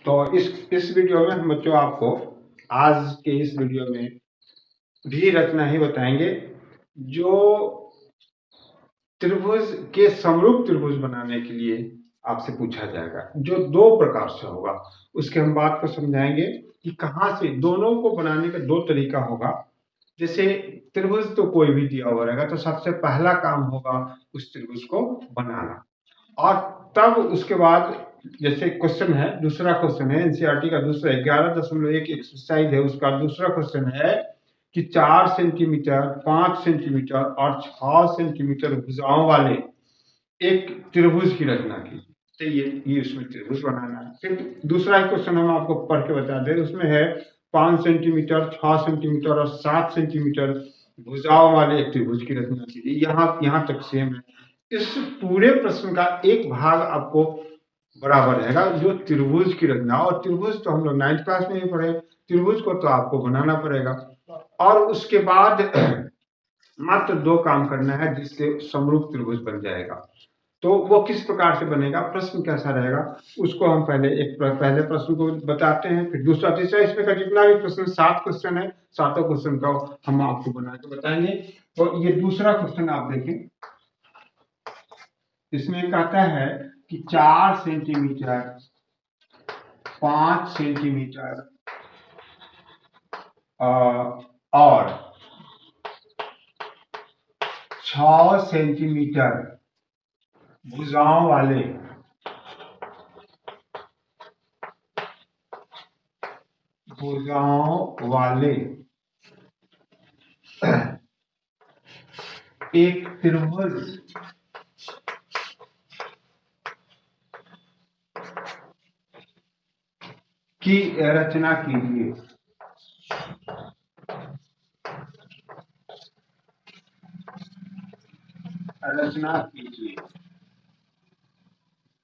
तो इस वीडियो में हम बच्चों आपको आज के इस वीडियो में भी रचना ही बताएंगे जो त्रिभुज के समरूप त्रिभुज बनाने के लिए आपसे पूछा जाएगा, जो दो प्रकार से होगा। उसके हम बात को समझाएंगे कि कहाँ से दोनों को बनाने का दो तरीका होगा। जैसे त्रिभुज तो कोई भी दिया हुआ रहेगा, तो सबसे पहला काम होगा उस त्रिभुज को बनाना, और तब उसके बाद जैसे क्वेश्चन है, दूसरा क्वेश्चन है एनसीईआरटी का दूसरा 11.1 एक्सरसाइज है, उसका दूसरा क्वेश्चन है कि 4 सेंटीमीटर, 5 सेंटीमीटर और 6 सेंटीमीटर भुजाओं वाले एक त्रिभुज की रचना की। तो ये उसमें त्रिभुज बनाना है। फिर दूसरा क्वेश्चन हम आपको पढ़ के बता दें, उसमें है 5 सेंटीमीटर, 6 सेंटीमीटर और 7 सेंटीमीटर भुजाओं वाले एक त्रिभुज की रचना कीजिए। यहाँ तक सेम है। इस पूरे प्रश्न का एक भाग आपको बराबर रहेगा जो त्रिभुज की रचना, और त्रिभुज तो हम लोग 9th क्लास में ही पढ़े, त्रिभुज को तो आपको बनाना पड़ेगा। और उसके बाद मात्र दो काम करना है जिससे समरूप त्रिभुज बन जाएगा। तो वो किस प्रकार से बनेगा, प्रश्न कैसा रहेगा, उसको हम पहले प्रश्न को बताते हैं, फिर दूसरा तीसरा, इसमें का जितना भी प्रश्न 7 क्वेश्चन है, सातों क्वेश्चन का हम आपको बना के बताएंगे। तो ये दूसरा क्वेश्चन आप देखें, इसमें कहता है कि 4 सेंटीमीटर, 5 सेंटीमीटर और 6 सेंटीमीटर भुजाओं वाले एक त्रिभुज की रचना कीजिए।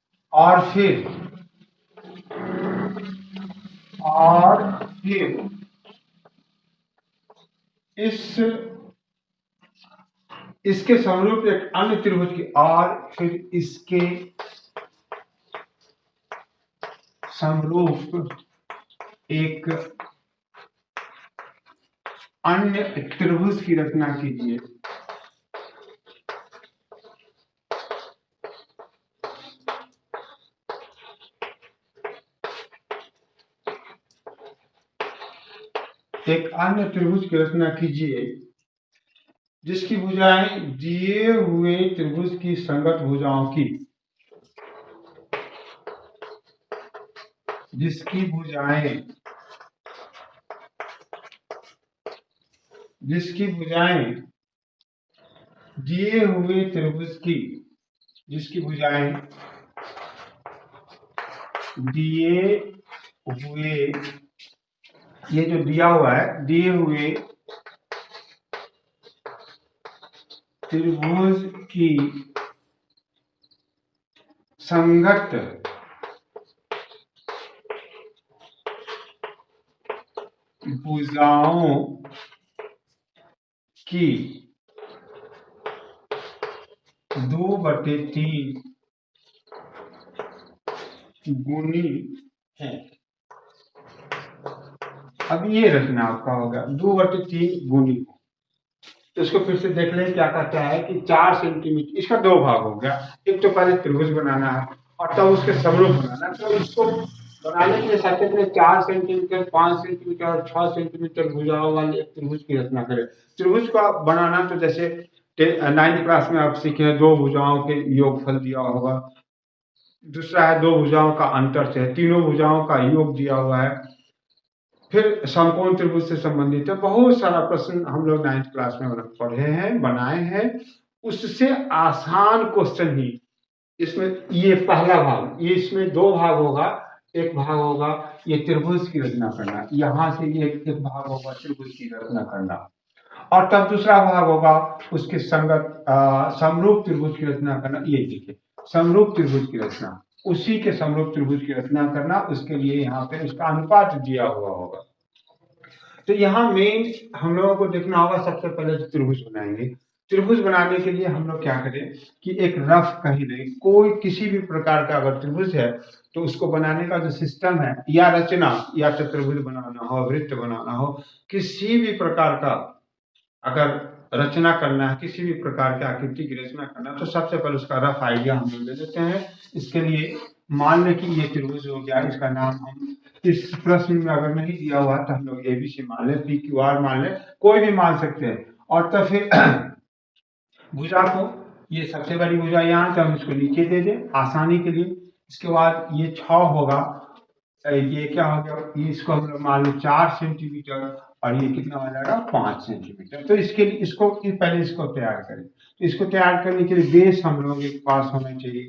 और फिर इसके समरूप एक अन्य त्रिभुज की, और फिर इसके समरूप एक अन्य त्रिभुज की रचना कीजिए। एक अन्य त्रिभुज की रचना कीजिए जिसकी भुजाएं दिए हुए त्रिभुज की संगत भुजाओं की, जिसकी भुजाएं दिए हुए त्रिभुज की, जिसकी भुजाएं दिए हुए, ये जो दिया हुआ है, दिए हुए त्रिभुज की संगत भुजाओं की 2/3 गुनी है। अब ये रचना आपका होगा 2/3 गुनी। तो इसको फिर से देख लें, क्या कहता है कि 4 सेंटीमीटर, इसका दो भाग हो गया। एक तो पहले त्रिभुज बनाना है और तब उसके समरूप बनाना। तो इसको बनाने के लिए सबसे पहले 4 सेंटीमीटर, 5 सेंटीमीटर और 6 सेंटीमीटर भुजाओं वाले एक त्रिभुज की रचना करें। त्रिभुज को बनाना तो जैसे 9th क्लास में आप सीखे, दो भुजाओं के योगफल दिया होगा, दूसरा है दो भुजाओं का अंतर से, तीनों भुजाओं का योग दिया हुआ है, फिर समकोण त्रिभुज से संबंधित है। बहुत सारा प्रश्न हम लोग 9th क्लास में पढ़े हैं, बनाए हैं। उससे आसान क्वेश्चन ही इसमें, ये पहला भाग, ये इसमें दो भाग होगा। एक भाग होगा ये त्रिभुज की रचना करना, यहाँ से ये एक भाग होगा त्रिभुज की रचना करना, और तब दूसरा भाग होगा उसके संगत समरूप त्रिभुज की रचना करना। ये देखिए, समरूप त्रिभुज की रचना, उसी के समरूप त्रिभुज की रचना करना, उसके लिए यहाँ पे उसका अनुपात दिया हुआ होगा। तो यहाँ मेन हम लोगों को देखना होगा, सबसे पहले त्रिभुज बनाएंगे। त्रिभुज बनाने के लिए हम लोग क्या करें कि एक रफ कहीं नहीं, कोई किसी भी प्रकार का अगर त्रिभुज है तो उसको बनाने का जो सिस्टम है या रचना, या चतुर्भुज बनाना हो, वृत्त बनाना हो, किसी भी प्रकार का अगर रचना करना है, किसी भी प्रकार की आकृति की रचना करना है, तो सबसे पहले उसका रफ आइडिया हम लोग ले लेते हैं। इसके लिए मान लें कि ये त्रिभुज हो गया, इसका नाम हम इस प्रश्न में अगर नहीं दिया हुआ तो हम लोग एबीसी मान लें, पी क्यू आर मान लें, कोई भी मान सकते हैं। और तो फिर भुजा को, ये सबसे बड़ी भुजा यहाँ, तो हम इसको नीचे दे दें आसानी के लिए। इसके बाद ये 6 होगा, ये क्या हो गया, ये इसको हम लोग मान लो 4 सेंटीमीटर, और ये कितना हो जाएगा 5 सेंटीमीटर। तो इसके लिए इसको पहले इसको तैयार करें। तो इसको तैयार करने के लिए बेस हम लोग के पास होना चाहिए।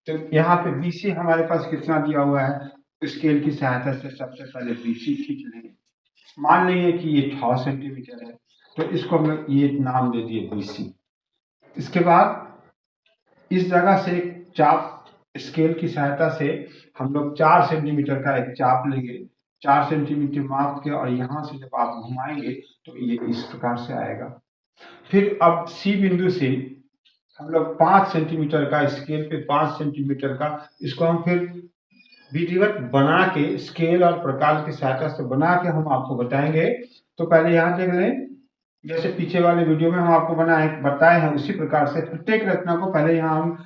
तो यहाँ पे बीसी हमारे पास कितना दिया हुआ है, स्केल की सहायता से सबसे पहले बीसी खींच लेंगे। मान लेंगे कि ये 6 सेंटीमीटर है, तो इसको हम लोग ये नाम दे दिए बीसी। इसके बाद इस जगह से एक चाप, स्केल की सहायता से हम लोग 4 सेंटीमीटर का एक चाप लेंगे। 4 सेंटीमीटर माप के, और यहाँ से जब आप घुमाएंगे तो ये इस प्रकार से आएगा। फिर अब सी बिंदु से हम लोग 5 सेंटीमीटर का, स्केल पे 5 सेंटीमीटर का, इसको हम फिर विधिवत बना के स्केल और प्रकार की सहायता से बना के हम आपको बताएंगे। तो पहले यहाँ देख लें, जैसे पीछे वाले वीडियो में हम आपको बताए हैं, उसी प्रकार से प्रत्येक रचना को पहले यहाँ हम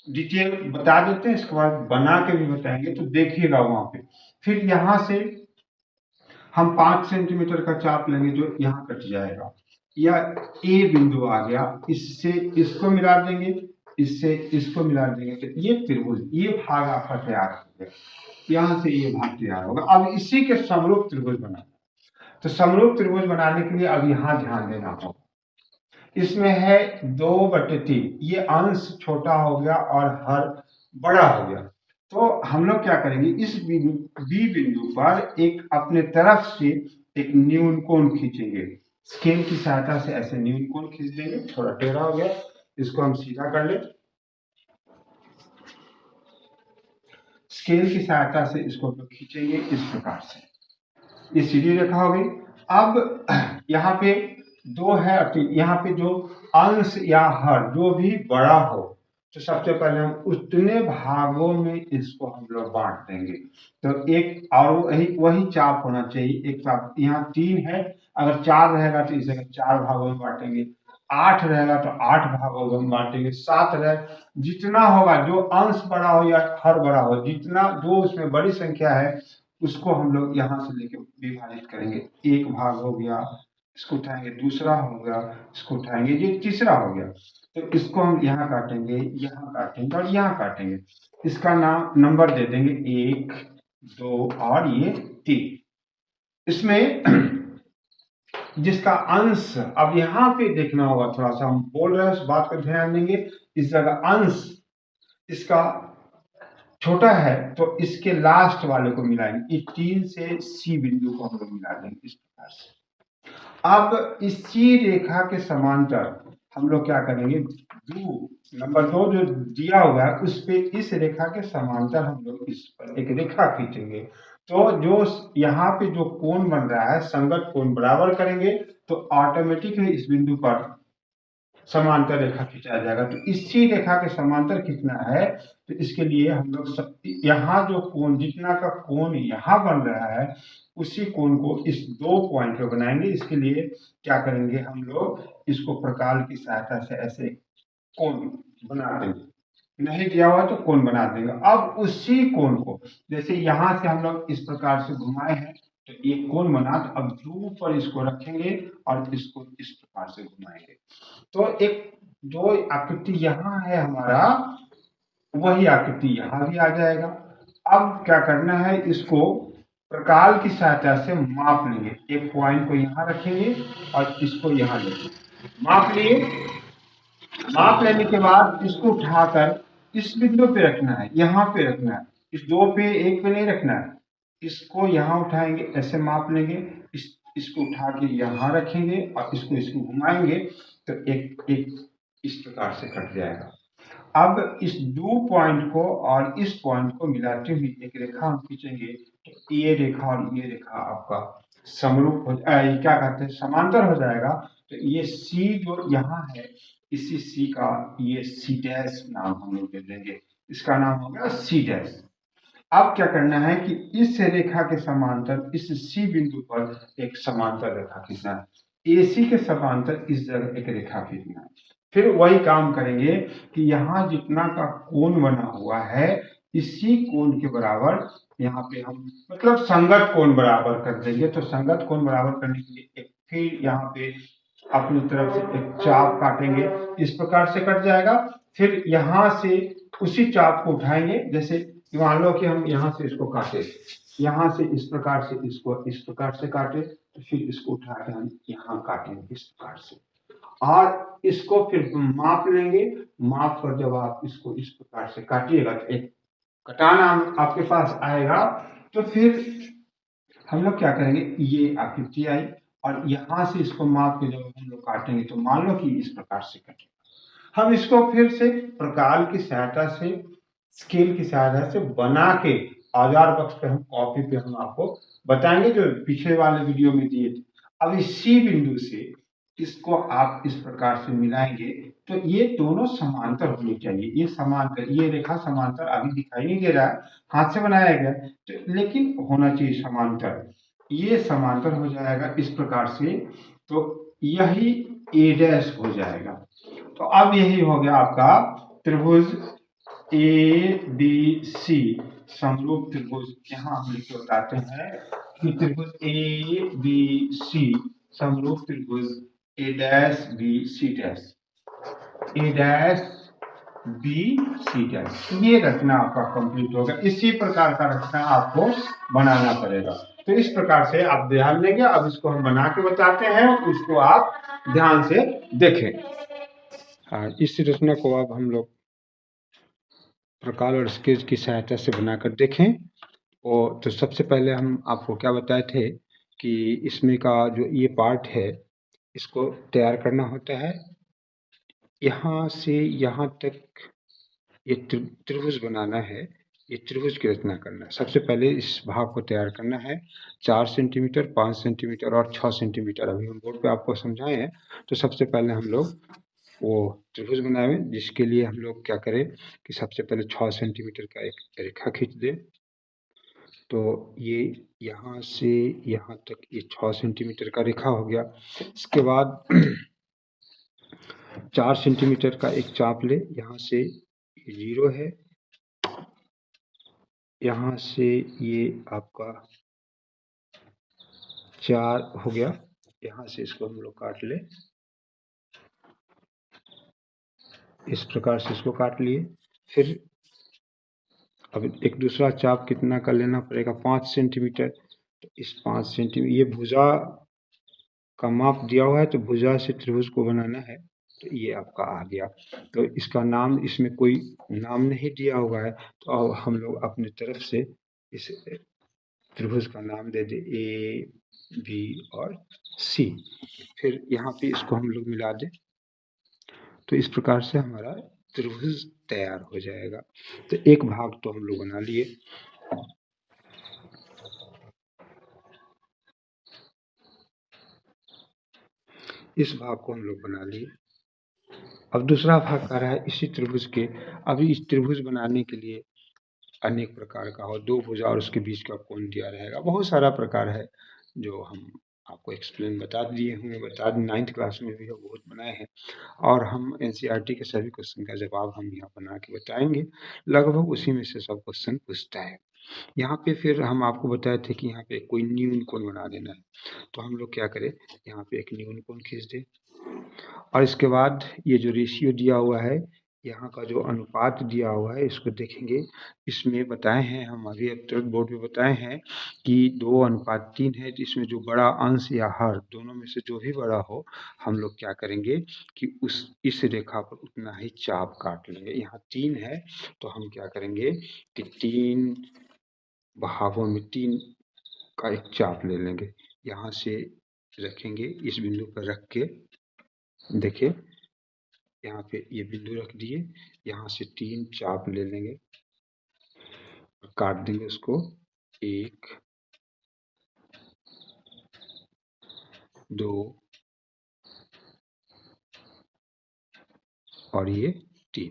डिटेल बता देते हैं, इसके बाद बना के भी बताएंगे, तो देखिएगा वहां पे। फिर यहाँ से हम 5 सेंटीमीटर का चाप लेंगे जो यहाँ कट जाएगा, या ए बिंदु आ गया, इससे इसको मिला देंगे, इससे इसको मिला देंगे, तो ये त्रिभुज, ये भाग आपका तैयार हो गया। यहाँ से ये भाग तैयार होगा। अब इसी के समरूप त्रिभुज बनाना, तो समरूप त्रिभुज बनाने के लिए अब यहाँ ध्यान देना होगा। इसमें है 2/3, ये अंश छोटा हो गया और हर बड़ा हो गया। तो हम लोग क्या करेंगे, इस बी बिंदु पर एक अपने तरफ से एक न्यून कोण खींचेंगे। स्केल की सहायता से ऐसे न्यून कोण खींच देंगे। थोड़ा टेढ़ा हो गया, इसको हम सीधा कर ले। स्केल की सहायता से इसको खींचेंगे इस प्रकार से, ये सीधी रेखा हो गई। अब यहाँ पे 2 है, यहाँ पे जो अंश या हर जो भी बड़ा हो, तो सबसे पहले हम उतने भागों में इसको हम लोग बांट देंगे। तो एक और वही चाप होना चाहिए। एक चाप यहाँ 3 है, अगर 4 रहेगा तो इसे 4 भागों में बांटेंगे, 8 रहेगा तो 8 भागों में बांटेंगे, 7 रहे, जितना होगा, जो अंश बड़ा हो या हर बड़ा हो, जितना जो उसमें बड़ी संख्या है उसको हम लोग यहाँ से लेके विभाजित करेंगे। एक भाग हो गया, इसको उठाएंगे, दूसरा हो गया, इसको उठाएंगे, ये तीसरा हो गया। तो इसको हम यहाँ काटेंगे, यहाँ काटेंगे और यहाँ काटेंगे। इसका नाम नंबर दे देंगे 1, 2 और ये 3। इसमें जिसका अंश, अब यहाँ पे देखना होगा, थोड़ा सा हम बोल रहे हैं उस बात पर ध्यान देंगे। इस जगह अंश इसका छोटा है तो इसके लास्ट वाले को मिलाएंगे, 3 से सी बिंदु को हम लोग मिला देंगे इस प्रकार से। अब इसी रेखा के समांतर हम लोग क्या करेंगे, नंबर 2 जो दिया हुआ है उस पे, इस रेखा के समांतर हम लोग इस पर एक रेखा खींचेंगे। तो जो यहाँ पे जो कोण बन रहा है, संगत कोण बराबर करेंगे तो ऑटोमेटिक इस बिंदु पर समांतर रेखा खींचा जाएगा। तो इसी रेखा के समांतर खींचना है, तो इसके लिए हम लोग यहाँ जो कोण, जितना का कोण यहाँ बन रहा है, उसी कोण को इस 2 पॉइंट पे बनाएंगे। इसके लिए क्या करेंगे, हम लोग इसको प्रकार की सहायता से ऐसे कोण बना देंगे, नहीं दिया हुआ तो कोण बना देंगे। अब उसी कोण को, जैसे यहाँ से हम लोग इस प्रकार से घुमाए हैं तो एक कोण बना, तो अब ध्रुव पर इसको रखेंगे और इसको इस प्रकार से घुमाएंगे। तो एक जो आकृति यहाँ है हमारा, वही आकृति यहाँ भी आ जाएगा। अब क्या करना है, इसको प्रकार की सहायता से माप लेंगे। एक पॉइंट को यहाँ रखेंगे और इसको यहाँ लेंगे, माप लिए। माप लेने के बाद इसको उठाकर इस बिंदु पे रखना है, यहाँ पे रखना है, इस 2 पे, 1 पे नहीं रखना है। इसको यहाँ उठाएंगे, ऐसे माप लेंगे, इसको उठा के यहाँ रखेंगे और इसको घुमाएंगे, तो एक इस प्रकार से कट जाएगा। अब इस 2 पॉइंट को और इस पॉइंट को मिलाते हुए एक रेखा हम खींचेंगे, तो ये रेखा और ये रेखा आपका समरूप हो, क्या कहते हैं, समांतर हो जाएगा। तो ये सी जो यहाँ है, इसी सी का ये सी डैश नाम हम लोग दे देंगे, इसका नाम हो गया सी डैश। अब क्या करना है कि इस रेखा के समांतर इस सी बिंदु पर एक समांतर रेखा खींचना है, एसी के समांतर इस जगह एक रेखा खींचना है। फिर वही काम करेंगे कि यहाँ जितना का कोण बना हुआ है, इसी कोण के बराबर यहाँ पे हम मतलब संगत कोण बराबर कर देंगे। तो संगत कोण बराबर करने के लिए एक फिर यहाँ पे अपनी तरफ से एक चाप काटेंगे, इस प्रकार से कट जाएगा। फिर यहाँ से उसी चाप को उठाएंगे, जैसे मान लो कि हम यहाँ से इसको काटे, यहाँ से इस प्रकार से इसको इस प्रकार से काटे, तो फिर इसको उठा के हम यहाँ काटेंगे इस प्रकार से, और इसको फिर माप लेंगे। माप कर जब आप इसको इस प्रकार से काटिएगा तो एक कटान आपके पास आएगा। तो फिर हम लोग क्या करेंगे, ये आकृति आई और यहाँ से इसको माप के जब हम लोग काटेंगे तो मान लो कि इस प्रकार से कटेगा। हम इसको फिर से प्रकार की सहायता से, स्केल की सहायता से बना के औजार बक्स पे हम कॉपी पे हम आपको बताएंगे, जो पिछले वाले वीडियो में दिए थे। अब इसी बिंदु से इसको आप इस प्रकार से मिलाएंगे तो ये दोनों समांतर होनी चाहिए। ये समांतर, ये रेखा समांतर अभी दिखाई नहीं दे रहा है, हाथ से बनाया गया तो, लेकिन होना चाहिए समांतर। ये समांतर हो जाएगा इस प्रकार से, तो यही ए डैश हो जाएगा। तो अब यही हो गया आपका त्रिभुज ए बी सी समरूप त्रिभुज। यहाँ हम लिख के बताते हैं कि त्रिभुज ए बी सी समरूप त्रिभुज ए डैश बी सी डैश, ए डैश बी सी डैश। ये रचना आपका कंप्लीट होगा। इसी प्रकार का रचना आपको बनाना पड़ेगा। तो इस प्रकार से आप ध्यान देंगे। अब इसको हम बना के बताते हैं, उसको आप ध्यान से देखें। इस रचना को अब हम लोग प्रकार और स्केच की सहायता से बनाकर देखें। और तो सबसे पहले हम आपको क्या बताए थे कि इसमें का जो ये पार्ट है इसको तैयार करना होता है। यहाँ से यहाँ तक ये त्रिभुज बनाना है, ये त्रिभुज की रचना करना है। सबसे पहले इस भाग को तैयार करना है। 4 सेंटीमीटर, 5 सेंटीमीटर और 6 सेंटीमीटर अभी हम बोर्ड पे आपको समझाए हैं। तो सबसे पहले हम लोग वो त्रिभुज बनाए, जिसके लिए हम लोग क्या करें कि सबसे पहले 6 सेंटीमीटर का एक रेखा खींच दें। तो ये यहाँ से यहाँ तक ये 6 सेंटीमीटर का रेखा हो गया। इसके बाद 4 सेंटीमीटर का एक चाप ले, यहाँ से ये 0 है, यहाँ से ये आपका 4 हो गया। यहाँ से इसको हम लोग काट ले, इस प्रकार से इसको काट लिए। फिर अब एक दूसरा चाप कितना का लेना पड़ेगा, 5 सेंटीमीटर। तो इस 5 सेंटीमीटर ये भुजा का माप दिया हुआ है, तो भुजा से त्रिभुज को बनाना है। तो ये आपका आ गया। तो इसका नाम, इसमें कोई नाम नहीं दिया हुआ है, तो अब हम लोग अपनी तरफ से इस त्रिभुज का नाम दे दे ए बी और सी। फिर यहाँ पे इसको हम लोग मिला दें, तो इस प्रकार से हमारा त्रिभुज तैयार हो जाएगा। तो एक भाग तो हम लोग बना लिए। इस भाग को हम लोग बना लिए। अब दूसरा भाग कर रहा है इसी त्रिभुज के। अभी इस त्रिभुज बनाने के लिए अनेक प्रकार का हो, दो भुजा और उसके बीच का कोण दिया रहेगा, बहुत सारा प्रकार है जो हम आपको एक्सप्लेन बता दिए होंगे, बता 9th क्लास में भी बहुत बनाए हैं। और हम एनसीईआरटी के सभी क्वेश्चन का जवाब हम यहाँ बना के बताएंगे। लगभग उसी में से सब क्वेश्चन पूछता है। यहाँ पे फिर हम आपको बताए थे कि यहाँ पे कोई न्यून कोण बना देना है। तो हम लोग क्या करें, यहाँ पे एक न्यून कोण खींच दें, और इसके बाद ये जो रेशियो दिया हुआ है, यहाँ का जो अनुपात दिया हुआ है, इसको देखेंगे। इसमें बताए हैं हम अभी अब तक बोर्ड पे बताए हैं कि 2:3 है। इसमें जो बड़ा अंश या हर दोनों में से जो भी बड़ा हो, हम लोग क्या करेंगे कि इस रेखा पर उतना ही चाप काट लेंगे। यहाँ 3 है, तो हम क्या करेंगे कि 3 भागों में 3 का एक चाप ले लेंगे। यहाँ से रखेंगे, इस बिंदु पर रख के देखिए, यहाँ पे ये बिंदु रख दिए। यहाँ से 3 चाप ले लेंगे और काट देंगे उसको। 1 2 और ये 3,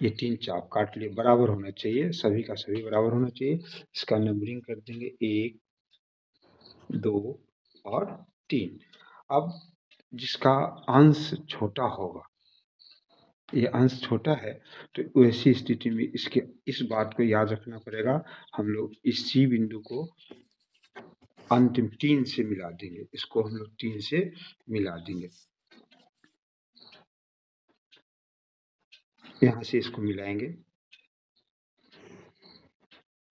ये 3 चाप काट लिए, बराबर होना चाहिए, सभी का सभी बराबर होना चाहिए। इसका नंबरिंग कर देंगे 1, 2 और 3। अब जिसका अंश छोटा होगा, ये अंश छोटा है, तो ऐसी स्थिति में इसके इस बात को याद रखना पड़ेगा, हम लोग इस सी बिंदु को अंतिम 3 से मिला देंगे, इसको हम लोग 3 से मिला देंगे। यहाँ से इसको मिलाएंगे,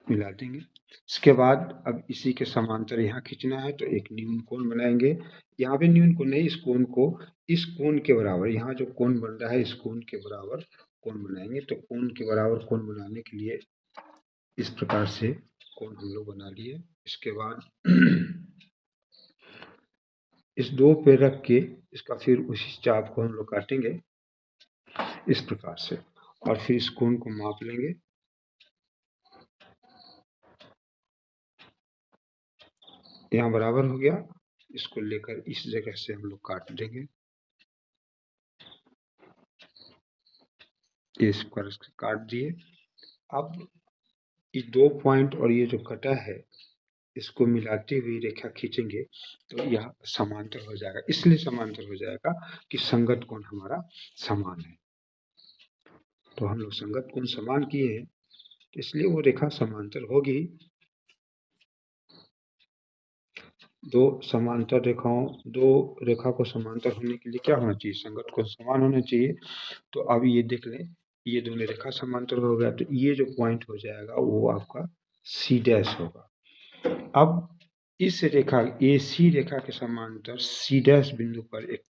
मिला देंगे। इसके बाद अब इसी के समांतर यहाँ खींचना है, तो एक न्यून कोण बनाएंगे। यहाँ पे न्यून कोण नहीं, इस कोण को इस कोण के बराबर, यहाँ जो कोण बन रहा है इस कोण के बराबर कोण बनाएंगे। तो कोण के बराबर कोण बनाने के लिए इस प्रकार से कोण हम लोग बना लिए। इसके बाद इस 2 पे रख के इसका फिर उसी चाप को हम लोग काटेंगे इस प्रकार से, और फिर इस कोण को माप लेंगे। यहाँ बराबर हो गया, इसको लेकर इस जगह से हम लोग काट देंगे, इस पर काट दिए। अब ये 2 पॉइंट और ये जो कटा है इसको मिलाते हुए रेखा खींचेंगे तो यह समांतर हो जाएगा। इसलिए समांतर हो जाएगा कि संगत कोण हमारा समान है। तो हम लोग संगत कोण समान किए हैं, तो इसलिए वो रेखा समांतर होगी। दो रेखा को समांतर होने के लिए क्या होना चाहिए? संगत कोण समान होना चाहिए। तो अब ये देख लें, ये दोनों रेखा समांतर हो गया, तो ये जो पॉइंट हो जाएगा वो आपका सी डैश होगा। अब इस रेखा AC रेखा के समांतर सी डैश बिंदु पर एक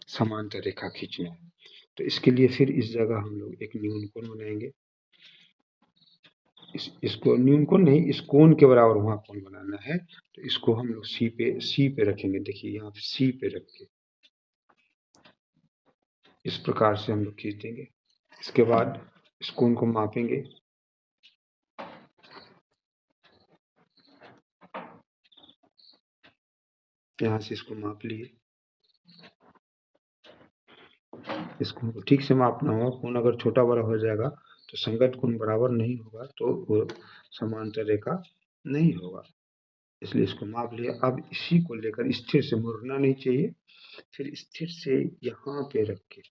समांतर रेखा खींचना है। तो इसके लिए फिर इस जगह हम लोग एक न्यून कोण बनाएंगे। इसको न्यून कोण नहीं, इस कोण के बराबर वहां कोण बनाना है। तो इसको हम लोग सी पे रखेंगे। देखिए यहाँ पे सी पे रख के इस प्रकार से हम लोग खींच देंगे। इसके बाद इस कोण को मापेंगे। यहाँ से इसको माप लिए, इस कोण को ठीक से मापना होगा। कोण अगर छोटा बड़ा हो जाएगा तो संगत कोण बराबर नहीं होगा, तो वो समांतर रेखा नहीं होगा। इसलिए इसको माप लिया। अब इसी को लेकर स्थिर से मुड़ना नहीं चाहिए, फिर स्थिर से यहाँ पे रख के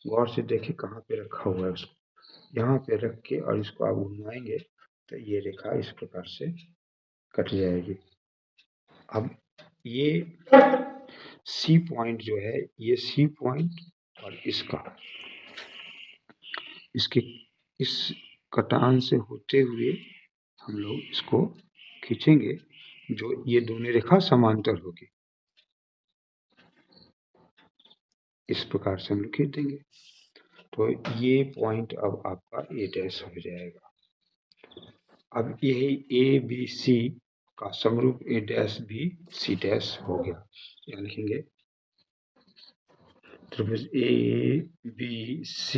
गौर से देखिए कहाँ पे रखा हुआ है, उसको यहाँ पे रख के और इसको आप घुमाएंगे तो ये रेखा इस प्रकार से कट जाएगी। अब ये सी पॉइंट जो है, ये सी पॉइंट और इसके इस कटान से होते हुए हम लोग इसको खींचेंगे, जो ये दोनों रेखा समांतर होगी। इस प्रकार से हम लोग खींच देंगे, तो ये पॉइंट अब आपका A डैश हो जाएगा। अब यही ABC का समरूप A डैश भी C डैश हो गया। यहाँ लिखेंगे त्रिभुज ABC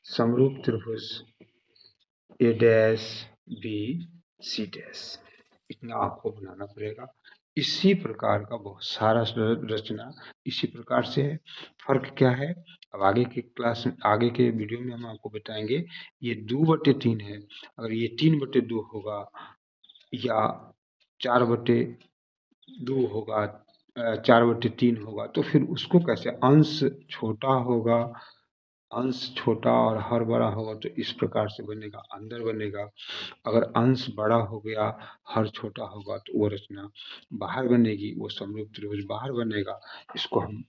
समरूप त्रिभुज A dash B C dash, इतना आपको बनाना पड़ेगा। इसी प्रकार का बहुत सारा रचना इसी प्रकार से है। फर्क क्या है, अब आगे के क्लास में, आगे के वीडियो में हम आपको बताएंगे। ये 2/3 है, अगर ये 3/2 होगा या 4/2 होगा, 4/3 होगा, तो फिर उसको कैसे, अंश छोटा होगा, अंश छोटा और हर बड़ा होगा तो इस प्रकार से बनेगा, अंदर बनेगा। अगर अंश बड़ा हो गया, हर छोटा होगा, तो वो रचना बाहर बनेगी, वो समरूप त्रिभुज बाहर बनेगा। इसको हम